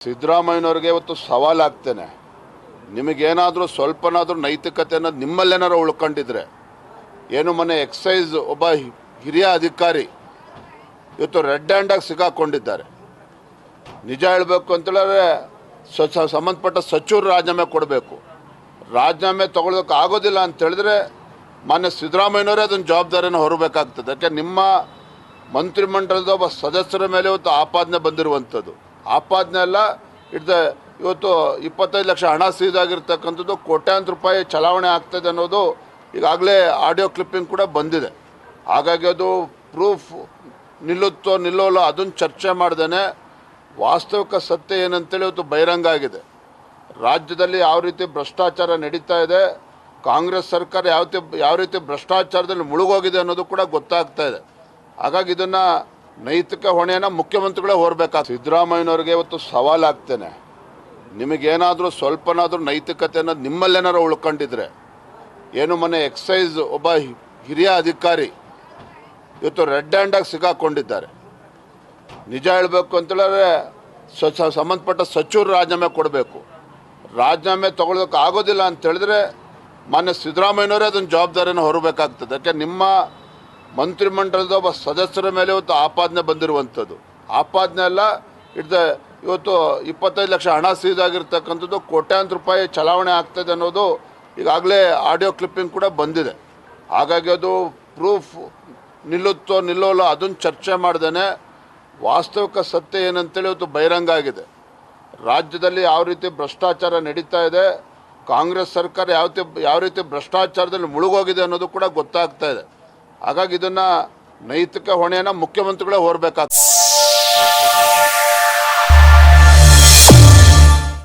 ಸಿದ್ದರಾಮಯ್ಯನವರಿಗೆ ಇವತ್ತು ಸವಾಲಾಗ್ತೇನೆ. ನಿಮಗೇನಾದರೂ ಸ್ವಲ್ಪನಾದರೂ ನೈತಿಕತೆ ಅನ್ನೋದು ನಿಮ್ಮಲ್ಲೇನಾರು ಉಳ್ಕೊಂಡಿದ್ರೆ, ಏನು ಮೊನ್ನೆ ಎಕ್ಸೈಸ್ ಒಬ್ಬ ಹಿರಿಯ ಅಧಿಕಾರಿ ಇವತ್ತು ರೆಡ್ ಹ್ಯಾಂಡಾಗಿ ಸಿಗಾಕೊಂಡಿದ್ದಾರೆ. ನಿಜ ಹೇಳಬೇಕು ಅಂತೇಳಿದ್ರೆ ಸಂಬಂಧಪಟ್ಟ ಸಚಿವರು ರಾಜೀನಾಮೆ ಕೊಡಬೇಕು. ರಾಜೀನಾಮೆ ತಗೊಳ್ಳೋಕೆ ಆಗೋದಿಲ್ಲ ಅಂತ ಹೇಳಿದ್ರೆ ಮಾನ್ಯ ಸಿದ್ದರಾಮಯ್ಯನವರೇ ಅದನ್ನು ಜವಾಬ್ದಾರಿಯನ್ನು ಹೊರಬೇಕಾಗ್ತದೆ. ಯಾಕೆ ನಿಮ್ಮ ಮಂತ್ರಿಮಂಡಲದ ಒಬ್ಬ ಸದಸ್ಯರ ಮೇಲೆ ಇವತ್ತು ಆಪಾದನೆ ಬಂದಿರುವಂಥದ್ದು. ಆಪಾದನೆ ಎಲ್ಲ ಇವತ್ತು 25 ಲಕ್ಷ ಹಣ ಸೀದಾಗಿರ್ತಕ್ಕಂಥದ್ದು, ಕೋಟ್ಯಾಂತರ ರೂಪಾಯಿ ಚಲಾವಣೆ ಆಗ್ತದೆ ಅನ್ನೋದು ಈಗಾಗಲೇ ಆಡಿಯೋ ಕ್ಲಿಪ್ಪಿಂಗ್ ಕೂಡ ಬಂದಿದೆ. ಹಾಗಾಗಿ ಅದು ಪ್ರೂಫ್ ನಿಲ್ಲುತ್ತೋ ನಿಲ್ಲೋಲ್ಲ ಅದನ್ನು ಚರ್ಚೆ ಮಾಡ್ದೇ ವಾಸ್ತವಿಕ ಸತ್ಯ ಏನಂತೇಳಿ ಇವತ್ತು ಬಹಿರಂಗ ಆಗಿದೆ. ರಾಜ್ಯದಲ್ಲಿ ಯಾವ ರೀತಿ ಭ್ರಷ್ಟಾಚಾರ ನಡೀತಾ ಇದೆ, ಕಾಂಗ್ರೆಸ್ ಸರ್ಕಾರ ಯಾವ ರೀತಿ ಭ್ರಷ್ಟಾಚಾರದಲ್ಲಿ ಮುಳುಗೋಗಿದೆ ಅನ್ನೋದು ಕೂಡ ಗೊತ್ತಾಗ್ತಾ ಇದೆ. ಹಾಗಾಗಿ ಇದನ್ನು ನೈತಿಕ ಹೊಣೆಯನ್ನು ಮುಖ್ಯಮಂತ್ರಿಗಳೇ ಹೊರಬೇಕಾಗ್ತದೆ. ಸಿದ್ದರಾಮಯ್ಯನವರಿಗೆ ಇವತ್ತು ಸವಾಲಾಗ್ತೇನೆ. ನಿಮಗೇನಾದರೂ ಸ್ವಲ್ಪನಾದರೂ ನೈತಿಕತೆ ಅನ್ನೋದು ನಿಮ್ಮಲ್ಲೇನಾರು ಉಳ್ಕೊಂಡಿದ್ರೆ, ಏನು ಮೊನ್ನೆ ಎಕ್ಸೈಸ್ ಒಬ್ಬ ಹಿರಿಯ ಅಧಿಕಾರಿ ಇವತ್ತು ರೆಡ್ ಹ್ಯಾಂಡಾಗಿ ಸಿಗಾಕೊಂಡಿದ್ದಾರೆ. ನಿಜ ಹೇಳಬೇಕು ಅಂತೇಳಿದ್ರೆ ಸಂಬಂಧಪಟ್ಟ ಸಚಿವರು ರಾಜೀನಾಮೆ ಕೊಡಬೇಕು. ರಾಜೀನಾಮೆ ತಗೊಳ್ಳೋಕೆ ಆಗೋದಿಲ್ಲ ಅಂತ ಹೇಳಿದ್ರೆ ಮಾನ್ಯ ಸಿದ್ದರಾಮಯ್ಯನವರೇ ಅದನ್ನು ಜವಾಬ್ದಾರಿಯನ್ನು ಹೊರಬೇಕಾಗ್ತದೆ. ಯಾಕೆ ನಿಮ್ಮ ಮಂತ್ರಿಮಂಡಲದ ಒಬ್ಬ ಸದಸ್ಯರ ಮೇಲೆ ಇವತ್ತು ಆಪಾದನೆ ಬಂದಿರುವಂಥದ್ದು. ಆಪಾದನೆ ಎಲ್ಲ ಇವತ್ತು 25 ಲಕ್ಷ ಹಣ ಸೀದಾಗಿರ್ತಕ್ಕಂಥದ್ದು, ಕೋಟ್ಯಾಂತರ ರೂಪಾಯಿ ಚಲಾವಣೆ ಆಗ್ತದೆ ಅನ್ನೋದು ಈಗಾಗಲೇ ಆಡಿಯೋ ಕ್ಲಿಪ್ಪಿಂಗ್ ಕೂಡ ಬಂದಿದೆ. ಹಾಗಾಗಿ ಅದು ಪ್ರೂಫ್ ನಿಲ್ಲುತ್ತೋ ನಿಲ್ಲೋಲ್ಲ ಅದನ್ನು ಚರ್ಚೆ ಮಾಡ್ದೇ ವಾಸ್ತವಿಕ ಸತ್ಯ ಏನಂತೇಳಿ ಇವತ್ತು ಬಹಿರಂಗ ಆಗಿದೆ. ರಾಜ್ಯದಲ್ಲಿ ಯಾವ ರೀತಿ ಭ್ರಷ್ಟಾಚಾರ ನಡೀತಾ ಇದೆ, ಕಾಂಗ್ರೆಸ್ ಸರ್ಕಾರ ಯಾವ ರೀತಿ ಭ್ರಷ್ಟಾಚಾರದಲ್ಲಿ ಮುಳುಗೋಗಿದೆ ಅನ್ನೋದು ಕೂಡ ಗೊತ್ತಾಗ್ತಾ ಇದೆ. ಹಾಗಾಗಿ ಇದನ್ನು ನೈತಿಕ ಹೊಣೆಯನ್ನು ಮುಖ್ಯಮಂತ್ರಿಗಳೇ ಹೊರಬೇಕಾಗ್ತದೆ.